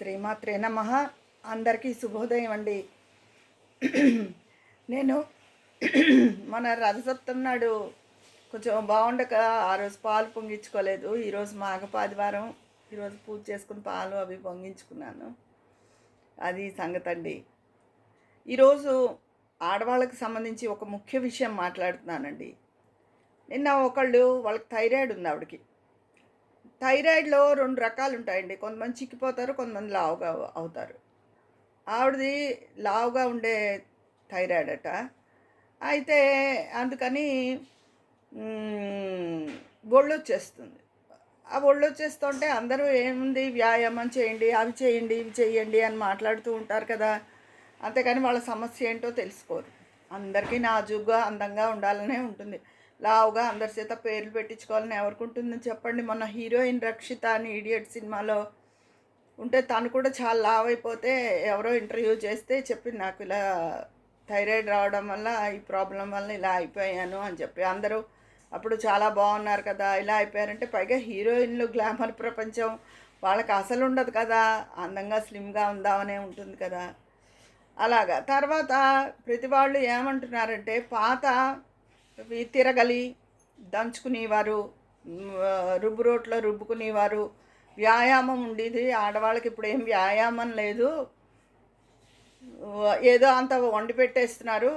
శ్రీమాత్రే నమః. అందరికీ శుభోదయం అండి. నేను మన రథసప్తమి నాడు కొంచెం బాగుండక ఆ రోజు పాలు పొంగించుకోలేదు. ఈరోజు మాఘపాదివారం, ఈరోజు పూజ చేసుకుని పాలు అవి పొంగించుకున్నాను. అది సంగతి అండి. ఈరోజు ఆడవాళ్ళకి సంబంధించి ఒక ముఖ్య విషయం మాట్లాడుతున్నానండి. నిన్న వాళ్ళకి థైరాయిడ్ ఉంది ఆవిడకి. థైరాయిడ్లో 2 రకాలు ఉంటాయండి. కొంతమంది చిక్కిపోతారు, కొంతమంది లావుగా అవుతారు. ఆవిడది లావుగా ఉండే థైరాయిడ్ అట. అయితే అందుకని ఒళ్ళొచ్చేస్తుంది. ఆ ఒళ్ళొచ్చేస్తుంటే అందరూ ఏముంది వ్యాయామం చేయండి, అవి చేయండి, ఇవి చేయండి అని మాట్లాడుతూ ఉంటారు కదా. అంతేకాని వాళ్ళ సమస్య ఏంటో తెలుసుకోరు. అందరికీ నాజూగ్గా అందంగా ఉండాలనే ఉంటుంది. లావుగా అందరి చేత పేర్లు పెట్టించుకోవాలని ఎవరికి ఉంటుందని చెప్పండి. మొన్న హీరోయిన్ రక్షిత అని ఇడియట్ సినిమాలో ఉంటే తను కూడా చాలా లావు అయిపోతే ఎవరో ఇంటర్వ్యూ చేస్తే చెప్పింది, నాకు ఇలా థైరాయిడ్ రావడం వల్ల ఈ ప్రాబ్లం వల్ల ఇలా అయిపోయాను అని చెప్పి. అందరూ అప్పుడు చాలా బాగున్నారు కదా, ఇలా అయిపోయారంటే పైగా హీరోయిన్లు గ్లామర్ ప్రపంచం వాళ్ళకి అసలు ఉండదు కదా, అందంగా స్లిమ్గా ఉందామనే ఉంటుంది కదా. అలాగా తర్వాత ప్రతి వాళ్ళు ఏమంటున్నారంటే పాత తిరగలి దంచుకునేవారు, రుబ్బు రోట్లో రుబ్బుకునేవారు, వ్యాయామం ఉండేది. ఆడవాళ్ళకి ఇప్పుడు ఏం వ్యాయామం లేదు, ఏదో అంత వండి పెట్టేస్తున్నారు,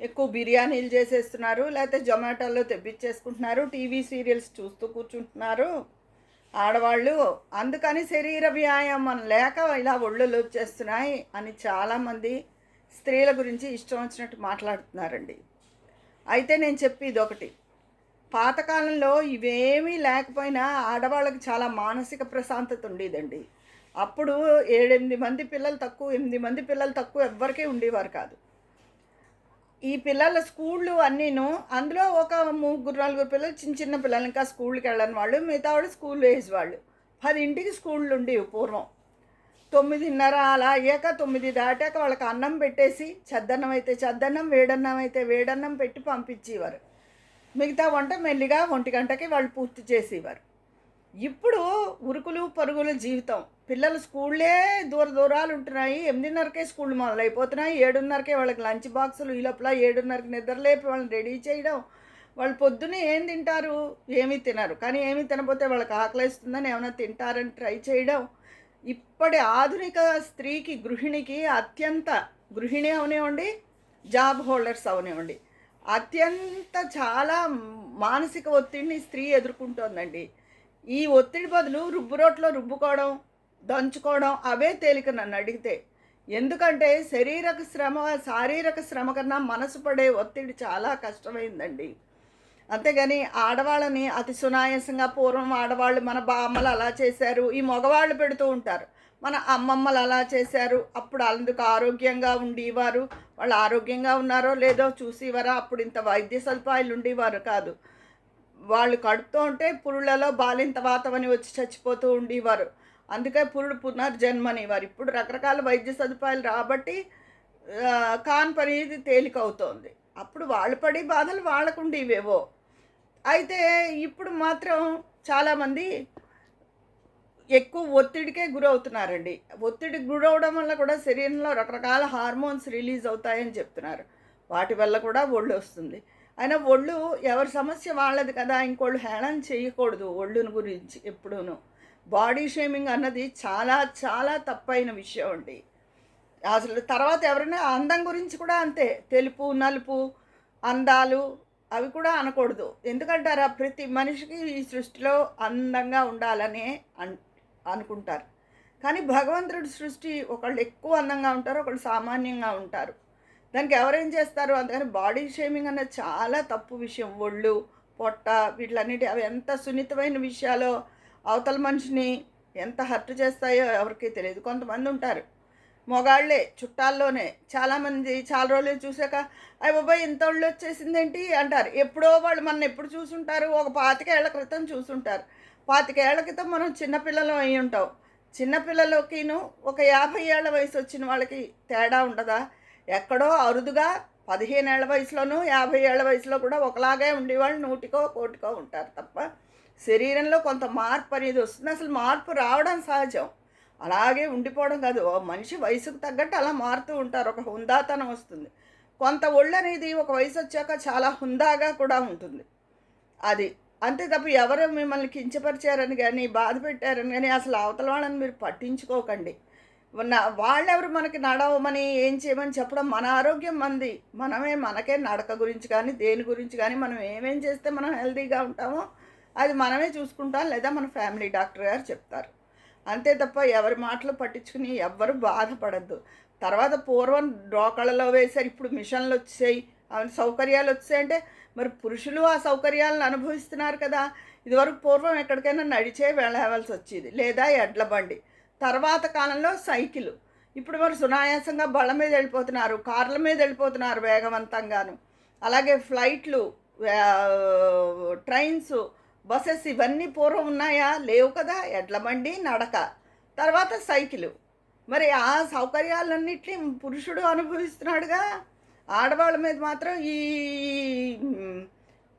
ఎక్కువ బిర్యానీలు చేసేస్తున్నారు, లేకపోతే జొమాటోలో తెప్పించేసుకుంటున్నారు, టీవీ సీరియల్స్ చూస్తూ కూర్చుంటున్నారు ఆడవాళ్ళు. అందుకని శరీర వ్యాయామం లేక ఇలా ఒళ్ళులు వచ్చేస్తున్నాయి అని చాలామంది స్త్రీల గురించి ఇష్టం వచ్చినట్టు మాట్లాడుతున్నారండి. అయితే నేను చెప్పేది ఒకటి, పాతకాలంలో ఇవేమీ లేకపోయినా ఆడవాళ్ళకి చాలా మానసిక ప్రశాంతత ఉండేదండి. అప్పుడు 7-8 మంది పిల్లలు తక్కువ, 8 మంది పిల్లలు తక్కువ ఎవ్వరికీ ఉండేవారు కాదు. ఈ పిల్లల స్కూళ్ళు అన్నీను, అందులో ఒక 3-4 పిల్లలు చిన్న చిన్న పిల్లలు, ఇంకా స్కూల్కి వెళ్ళని వాళ్ళు, మిగతా వాళ్ళు స్కూల్ ఏజ్ వాళ్ళు. 10ంటికి స్కూళ్ళు ఉండేవి పూర్వం. 9:30 అలా అయ్యాక 9 దాటాక వాళ్ళకి అన్నం పెట్టేసి, చద్దన్నం అయితే చద్దన్నం, వేడన్నం అయితే వేడన్నం పెట్టి పంపించేవారు. మిగతా వంట మెల్లిగా 1 గంటకి వాళ్ళు పూర్తి చేసేవారు. ఇప్పుడు ఉరుకులు పరుగుల జీవితం. పిల్లలు స్కూళ్ళే దూరాలు ఉంటున్నాయి. 8:30కే స్కూళ్ళు మొదలైపోతున్నాయి. 7:30కే వాళ్ళకి లంచ్ బాక్సులు. ఈ లోపల 7:30కి నిద్రలేపి వాళ్ళని రెడీ చేయడం. వాళ్ళు పొద్దున్నే ఏం తింటారు, ఏమీ తినరు. కానీ ఏమీ తినకపోతే వాళ్ళకి ఆకలిస్తుందని ఏమైనా తింటారని ట్రై చేయడం. ఇప్పటి ఆధునిక స్త్రీకి, గృహిణికి గృహిణి అవనివ్వండి, జాబ్ హోల్డర్స్ అవనివ్వండి, చాలా మానసిక ఒత్తిడిని స్త్రీ ఎదుర్కొంటోందండి. ఈ ఒత్తిడి బదులు రుబ్బురోట్లో రుబ్బుకోవడం, దంచుకోవడం అవే తేలిక నన్ను అడిగితే. ఎందుకంటే శారీరక శ్రమ కన్నా మనసు పడే ఒత్తిడి చాలా కష్టమైందండి. అంతేగాని ఆడవాళ్ళని అతి సునాయాసంగా, పూర్వం ఆడవాళ్ళు మన బామ్మలు అలా చేశారు, ఈ మగవాళ్ళు పెడుతూ ఉంటారు, మన అమ్మమ్మలు అలా చేశారు, అప్పుడు అందుకు ఆరోగ్యంగా ఉండేవారు, వాళ్ళు ఆరోగ్యంగా ఉన్నారో లేదో చూసేవారా, అప్పుడు ఇంత వైద్య సదుపాయాలు ఉండేవారు కాదు. వాళ్ళు కడుపుతూ ఉంటే పురుళ్ళలో బాలింత వాతమని వచ్చి చచ్చిపోతూ ఉండేవారు. అందుకే పునర్జన్మనేవారు. ఇప్పుడు రకరకాల వైద్య సదుపాయాలు రాబట్టి కాన్ పని తేలికవుతోంది. అప్పుడు వాళ్ళు పడి బాధలు వాళ్ళకు ఉండేవేవో. అయితే ఇప్పుడు మాత్రం చాలామంది ఎక్కువ ఒత్తిడికే గురవుతున్నారండి. ఒత్తిడికి గురవడం వల్ల కూడా శరీరంలో రకరకాల హార్మోన్స్ రిలీజ్ అవుతాయని చెప్తున్నారు. వాటి వల్ల కూడా ఒళ్ళు వస్తుంది. అయినా ఒళ్ళు ఎవరి సమస్య వాళ్ళది కదా, ఇంకోళ్ళు హేళన చేయకూడదు ఒళ్ళుని గురించి ఎప్పుడూను. బాడీ షేమింగ్ అన్నది చాలా చాలా తప్పైన విషయం అండి. అసలు తర్వాత ఎవరైనా అందం గురించి కూడా అంతే, తెలుపు నలుపు అందాలు అవి కూడా అనకూడదు. ఎందుకంటారా, ప్రతి మనిషికి ఈ సృష్టిలో అందంగా ఉండాలని అనుకుంటారు. కానీ భగవంతుడి సృష్టి, ఒకళ్ళు ఎక్కువ అందంగా ఉంటారు, ఒకళ్ళు సామాన్యంగా ఉంటారు. దానికి ఎవరేం చేస్తారు. అందుకని బాడీ షేమింగ్ అనేది చాలా తప్పు విషయం. ఒళ్ళు, పొట్ట, వీటిలన్నిటి అవి ఎంత సున్నితమైన విషయాలో అవతల మనిషిని ఎంత హర్ట్ చేస్తాయో ఎవరికీ తెలియదు. కొంతమంది ఉంటారు మొగాళ్ళే చుట్టాల్లోనే, చాలామంది చాలా రోజులు చూసాక అయ్య బాబాయ్ ఇంత ఒళ్ళు వచ్చేసిందేంటి అంటారు. ఎప్పుడో వాళ్ళు మన ఎప్పుడు చూసుంటారు, ఒక 25 ఏళ్ల క్రితం చూసుంటారు. 25 ఏళ్ల క్రితం మనం చిన్నపిల్లలు అయి ఉంటాం. చిన్నపిల్లలకిను ఒక 50 ఏళ్ల వయసు వచ్చిన వాళ్ళకి తేడా ఉండదా? ఎక్కడో అరుదుగా 15 ఏళ్ల వయసులోనూ 50 ఏళ్ల వయసులో కూడా ఒకలాగే ఉండేవాళ్ళు 100కో 1,00,00,000కో ఉంటారు తప్ప శరీరంలో కొంత మార్పు అనేది వస్తుంది. అసలు మార్పు రావడం సహజం. అలాగే ఉండిపోవడం కాదు. ఓ మనిషి వయసుకు తగ్గట్టు అలా మారుతూ ఉంటారు. ఒక హుందాతనం వస్తుంది. కొంత ఒళ్ళనేది ఒక వయసొచ్చాక చాలా హుందాగా కూడా ఉంటుంది. అది. అంతే తప్ప ఎవరు మిమ్మల్ని కించపరిచారని గాని, బాధ పెట్టారని గాని అసలు అవతల వాళ్ళని మీరు పట్టించుకోకండి. వాళ్ళెవరు మనకి నడవమని, ఏం చేయమని చెప్పడం. మన ఆరోగ్యం మనది. మనమే మనకే నడక గురించి కానీ, దేని గురించి కానీ మనం ఏమేం చేస్తే మనం హెల్తీగా ఉంటామో అది మనమే చూసుకుంటాం. లేదా మన ఫ్యామిలీ డాక్టర్ గారు చెప్తారు. అంతే తప్ప ఎవరి మాటలు పట్టించుకుని ఎవ్వరు బాధపడద్దు. తర్వాత పూర్వం రోకళ్ళలో వేశారు. ఇప్పుడు మిషన్‌లొచ్చేసాయి. సౌకర్యాలొచ్చేసాయంటే మరి పురుషులు ఆ సౌకర్యాలను అనుభవిస్తున్నారు కదా! ఇదివరకు పూర్వం ఎక్కడికైనా నడిచే వెళ్ళవలసొచ్చేది. లేదా ఎడ్ల బండి. తర్వాత కాలంలో సైకిలు. ఇప్పుడు మరి సునాయాసంగా బళ్ళ మీద వెళ్ళిపోతున్నారు. కార్ల మీద వెళ్ళిపోతున్నారు వేగవంతంగాను. అలాగే ఫ్లైట్లు, ట్రైన్సు, బసెస్ ఇవన్నీ పూర్వం ఉన్నాయా? లేవు కదా! ఎడ్ల బండి, నడక. తర్వాత సైకిలు. మరి ఆ సౌకర్యాలన్నిటిని పురుషుడు అనుభవిస్తున్నాడుగా. ఆడవాళ్ళ మీద మాత్రం ఈ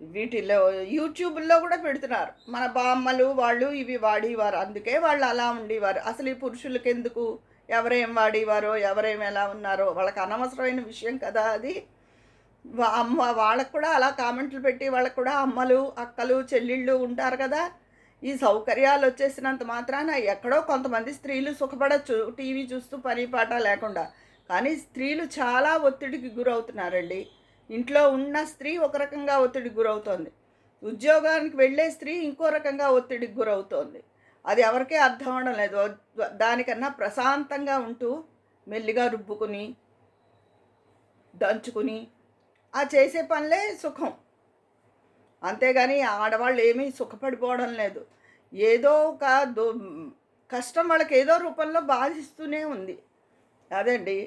వీటిలో యూట్యూబుల్లో కూడా పెడుతున్నారు. మన బామ్మలు వాళ్ళు ఇవి వాడేవారు. అందుకే వాళ్ళు అలా ఉండేవారు. అసలు ఈ పురుషులకెందుకు? ఎవరేం వాడేవారో, ఎవరేం ఎలా ఉన్నారో వాళ్ళకి అనవసరమైన విషయం కదా అది. వాళ్ళకి కూడా అలా కామెంట్లు పెట్టి వాళ్ళకి కూడా అమ్మలు, అక్కలు, చెల్లిళ్ళు ఉంటారు కదా! ఈ సౌకర్యాలు వచ్చేసినంత మాత్రాన ఎక్కడో కొంతమంది స్త్రీలు సుఖపడొచ్చు టీవీ చూస్తూ పని పాట లేకుండా. కానీ స్త్రీలు చాలా ఒత్తిడికి గురవుతున్నారండి. ఇంట్లో ఉన్న స్త్రీ ఒక రకంగా ఒత్తిడికి గురవుతోంది. ఉద్యోగానికి వెళ్ళే స్త్రీ ఇంకో రకంగా ఒత్తిడికి గురవుతోంది. అది ఎవరికీ అర్థం అవ్వడం లేదు. దానికన్నా ప్రశాంతంగా ఉంటూ మెల్లిగా రుబ్బుకుని, దంచుకుని ఆ చేసే పనులే సుఖం. అంతేగాని ఆడవాళ్ళు ఏమీ సుఖపడిపోవడం లేదు. ఏదో ఒక కష్టం వాళ్ళకి ఏదో రూపంలో బాధిస్తూనే ఉంది. అదండి.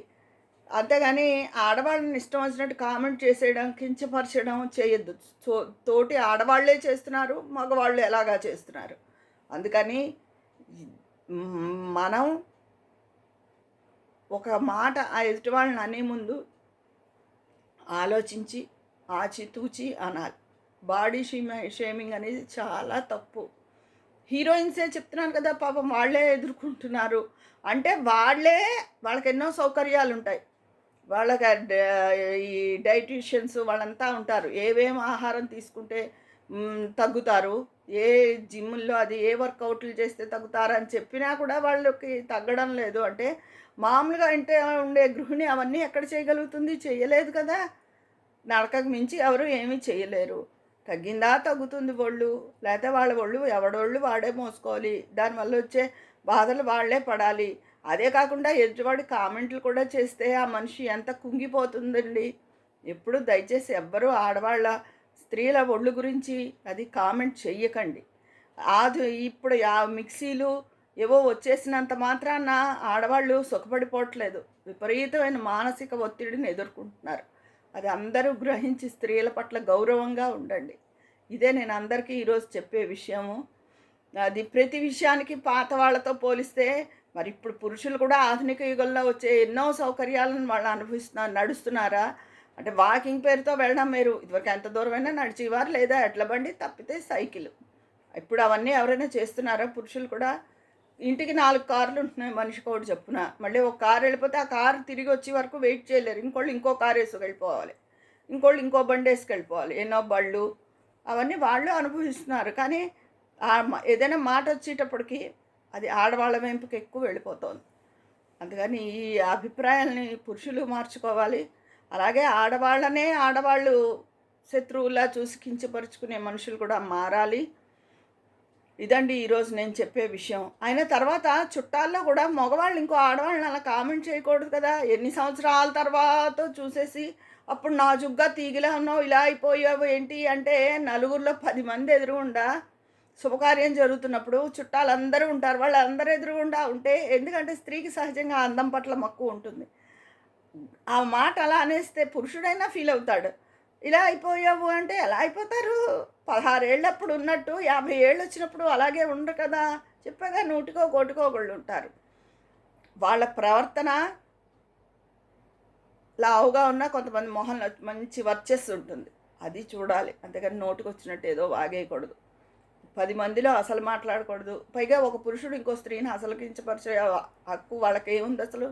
అంతేగాని ఆడవాళ్ళని ఇష్టం వచ్చినట్టు కామెంట్ చేసేయడం, కించపరచడం చేయొద్దు. తోటి ఆడవాళ్ళే చేస్తున్నారు, మగవాళ్ళు ఎలాగా చేస్తున్నారు. అందుకని మనం ఒక మాట ఆ ఎదుటి వాళ్ళని అనే ముందు ఆలోచించి, ఆచితూచి అనాలి. బాడీ షేమింగ్ అనేది చాలా తప్పు. హీరోయిన్సే చెప్తున్నాను కదా! పాపం వాళ్ళే ఎదుర్కొంటున్నారు. అంటే వాళ్ళకెన్నో సౌకర్యాలుంటాయి. వాళ్ళకి ఈ డైటీషియన్స్ వాళ్ళంతా ఉంటారు. ఏమేమి ఆహారం తీసుకుంటే తగ్గుతారు, ఏ జిమ్ముల్లో అది ఏ వర్కౌట్లు చేస్తే తగ్గుతారని చెప్పినా కూడా వాళ్ళకి తగ్గడం లేదు. అంటే మామూలుగా ఇంటే ఉండే గృహిణి అవన్నీ ఎక్కడ చేయగలుగుతుంది? చెయ్యలేదు కదా! నడకకు మించి ఎవరు ఏమీ చేయలేరు. తగ్గిందా తగ్గుతుంది ఒళ్ళు. లేతే వాళ్ళ ఒళ్ళు ఎవడోళ్ళు వాడే మోసుకోవాలి. దానివల్ల వచ్చే బాధలు వాళ్ళే పడాలి. అదే కాకుండా ఎదుటివాడి కామెంట్లు కూడా చేస్తే ఆ మనిషి ఎంత కుంగిపోతుందండి. ఎప్పుడు దయచేసి ఎవ్వరూ ఆడవాళ్ళ, స్త్రీల ఒళ్ళు గురించి అది కామెంట్ చెయ్యకండి. ఇప్పుడు ఆ మిక్సీలు ఏవో వచ్చేసినంత మాత్రాన ఆడవాళ్ళు సుఖపడిపోవట్లేదు. విపరీతమైన మానసిక ఒత్తిడిని ఎదుర్కొంటున్నారు. అది అందరూ గ్రహించి స్త్రీల పట్ల గౌరవంగా ఉండండి. ఇదే నేను అందరికీ ఈరోజు చెప్పే విషయము. అది ప్రతి విషయానికి పాత వాళ్ళతో పోలిస్తే మరి ఇప్పుడు పురుషులు కూడా ఆధునిక యుగంలో వచ్చే ఎన్నో సౌకర్యాలను వాళ్ళు నడుస్తున్నారా? అంటే వాకింగ్ పేరుతో వెళ్ళడం వేరు. ఇదివరకు ఎంత దూరమైనా నడిచేవారు, లేదా ఎడ్ల బండి, తప్పితే సైకిల్. ఇప్పుడు అవన్నీ ఎవరైనా చేస్తున్నారా? పురుషులు కూడా ఇంటికి 4 కార్లు ఉంటున్నాయి మనిషికోటి చొప్పున. మళ్ళీ ఒక కారు వెళ్ళిపోతే ఆ కారు తిరిగి వచ్చే వరకు వెయిట్ చేయలేరు. ఇంకోళ్ళు ఇంకో కారు వేసుకెళ్ళిపోవాలి. ఇంకోళ్ళు ఇంకో బండి వేసుకెళ్ళిపోవాలి. ఎన్నో బళ్ళు అవన్నీ వాళ్ళు అనుభవిస్తున్నారు. కానీ ఏదైనా మాట వచ్చేటప్పటికి అది ఆడవాళ్ళ వెంపుకి ఎక్కువ వెళ్ళిపోతుంది. అందుకని ఈ అభిప్రాయాలని పురుషులు మార్చుకోవాలి. అలాగే ఆడవాళ్ళు శత్రువులా చూసి కించపరుచుకునే మనుషులు కూడా మారాలి. ఇదండి ఈరోజు నేను చెప్పే విషయం. అయిన తర్వాత చుట్టాల్లో కూడా మగవాళ్ళు ఇంకో ఆడవాళ్ళని అలా కామెంట్ చేయకూడదు కదా! ఎన్ని సంవత్సరాల తర్వాత చూసేసి అప్పుడు నాజుగ్గా తీగిలా ఉన్నావు, ఇలా అయిపోయావు ఏంటి అంటే నలుగురిలో 10 మంది ఎదురుగుండా శుభకార్యం జరుగుతున్నప్పుడు చుట్టాలందరూ ఉంటారు. వాళ్ళందరూ ఎదురుగుండా ఉంటే ఎందుకంటే స్త్రీకి సహజంగా అందం పట్ల మక్కువ ఉంటుంది. ఆ మాట అలా అనేస్తే పురుషుడైనా ఫీల్ అవుతాడు. ఇలా అయిపోయావు అంటే ఎలా అయిపోతారు? 16 ఏళ్ళప్పుడు ఉన్నట్టు 50 ఏళ్ళు వచ్చినప్పుడు అలాగే ఉండరు కదా! చెప్పాగా నూటికో కోటికో ఒకళ్ళు ఉంటారు. వాళ్ళ ప్రవర్తన లావుగా ఉన్న కొంతమంది మొహంలో మంచి వర్చస్సు ఉంటుంది. అది చూడాలి. అంతేగాని నోటికొచ్చినట్టు ఏదో వాగేయకూడదు. 10 మందిలో అసలు మాట్లాడకూడదు. పైగా ఒక పురుషుడు ఇంకో స్త్రీని అసలు కించపరిచే హక్కు వాళ్ళకేముంది అసలు?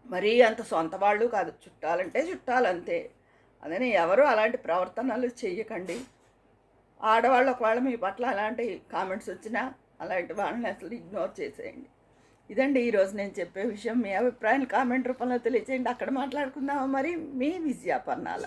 మరీ అంత సొంత వాళ్ళు కాదు, చుట్టాలంటే చుట్టాలంతే. అదని ఎవరు అలాంటి ప్రవర్తనలు చెయ్యకండి. ఆడవాళ్ళు ఒకవేళ మీ పట్ల అలాంటి కామెంట్స్ వచ్చినా అలాంటి వాళ్ళని అసలు ఇగ్నోర్ చేసేయండి. ఇదండి ఈరోజు నేను చెప్పే విషయం. మీ అభిప్రాయాన్ని కామెంట్ రూపంలో తెలియచేయండి. అక్కడ మాట్లాడుకుందామా మరి. మీ విజయ పన్నాల.